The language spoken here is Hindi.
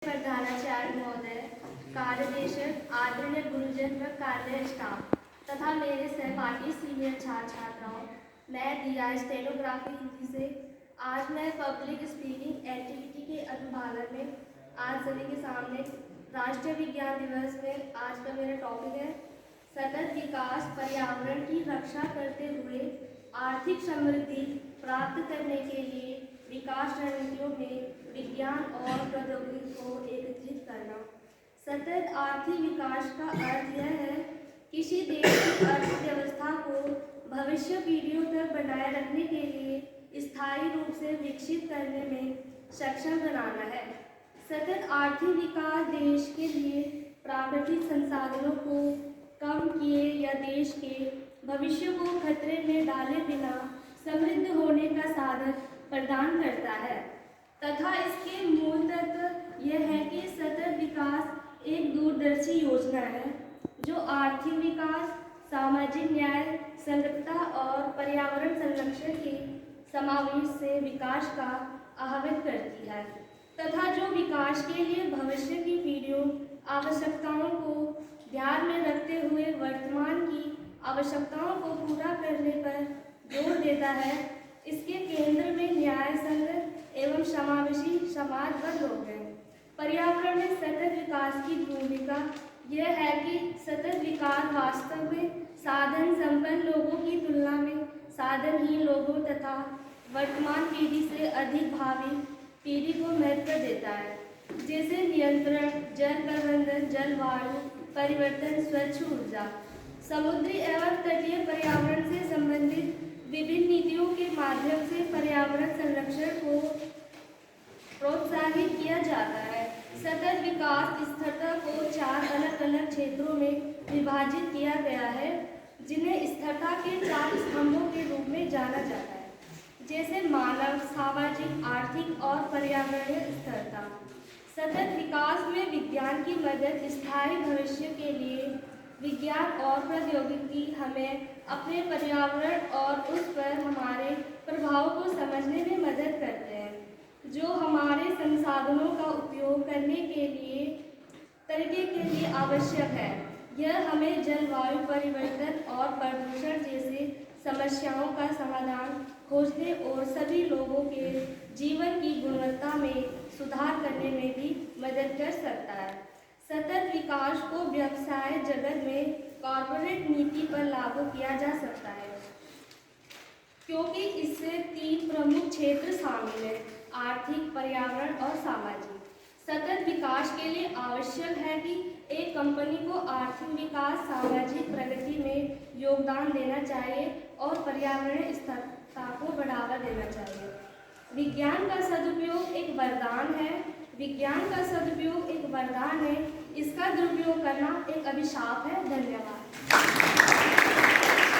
प्रधानाचार्य महोदय, कार्यदेशक, आदरणीय गुरुजन व कार्य स्टाफ तथा मेरे सहपाठी सीनियर छात्र छात्राओं, मैं दिया स्टेनोग्राफी हिंदी से। आज मैं पब्लिक स्पीकिंग एक्टिविटी के अनुभागन में आज सभी के सामने राष्ट्रीय विज्ञान दिवस में आज का मेरा टॉपिक है सतत विकास, पर्यावरण की रक्षा करते हुए आर्थिक समृद्धि प्राप्त करने के लिए विकास रणनीतियों में विज्ञान और प्रौद्योगिकी को एकीकृत करना। सतत आर्थिक विकास का अर्थ यह है किसी देश की अर्थव्यवस्था को भविष्य पीढ़ियों तक बनाए रखने के लिए स्थायी रूप से विकसित करने में सक्षम बनाना है। सतत आर्थिक विकास देश के लिए प्राकृतिक संसाधनों को कम किए या देश के भविष्य को खतरे में डाले बिना समृद्ध होने का साधन प्रदान करता है तथा इसके मूल तत्व यह है कि सतत विकास एक दूरदर्शी योजना है जो आर्थिक विकास, सामाजिक न्याय, संगतता और पर्यावरण संरक्षण के समावेश से विकास का आह्वान करती है तथा जो विकास के लिए भविष्य की पीढ़ियों आवश्यकताओं को ध्यान में रखते हुए वर्तमान की आवश्यकताओं को पूरा करने पर जोर देता है। इसके केंद्र में न्याय संगत एवं समावेशी समाज व लोग हैं। पर्यावरण में सतत विकास की भूमिका यह है कि सतत विकास वास्तव में साधन संपन्न लोगों की तुलना में साधनहीन लोगों तथा वर्तमान पीढ़ी से अधिक भावी पीढ़ी को महत्व देता है, जैसे नियंत्रण, जल प्रबंधन, जलवायु परिवर्तन, स्वच्छ ऊर्जा, समुद्री एवं तटीय पर्यावरण से संबंधित विभिन्न नीतियों के माध्यम से पर्यावरण संरक्षण को प्रोत्साहित किया जाता है। सतत विकास स्थिरता को 4 अलग अलग क्षेत्रों में विभाजित किया गया है, जिन्हें स्थिरता के 4 स्तंभों के रूप में जाना जाता है, जैसे मानव, सामाजिक, आर्थिक और पर्यावरणीय स्थिरता। सतत विकास में विज्ञान की मदद स्थायी भविष्य के लिए विज्ञान और प्रौद्योगिकी हमें अपने पर्यावरण और उस पर हमारे प्रभाव को समझने में मदद करते हैं, जो हमारे संसाधनों का उपयोग करने के लिए तरीके के लिए आवश्यक है। यह हमें जलवायु परिवर्तन और प्रदूषण जैसे समस्याओं का समाधान खोजने और सभी लोगों के जीवन की गुणवत्ता में सुधार करने में भी मदद कर सकता है। सतत विकास को व्यवसाय जगत में कॉर्पोरेट नीति पर लागू किया जा सकता है, क्योंकि इससे 3 प्रमुख क्षेत्र शामिल हैं: आर्थिक, पर्यावरण और सामाजिक। सतत विकास के लिए आवश्यक है कि एक कंपनी को आर्थिक विकास, सामाजिक प्रगति में योगदान देना चाहिए और पर्यावरण स्थिरता को बढ़ावा देना चाहिए। विज्ञान का सदुपयोग एक वरदान है। विज्ञान का सदुपयोग एक वरदान है, इसका दुरुपयोग करना एक अभिशाप है। धन्यवाद।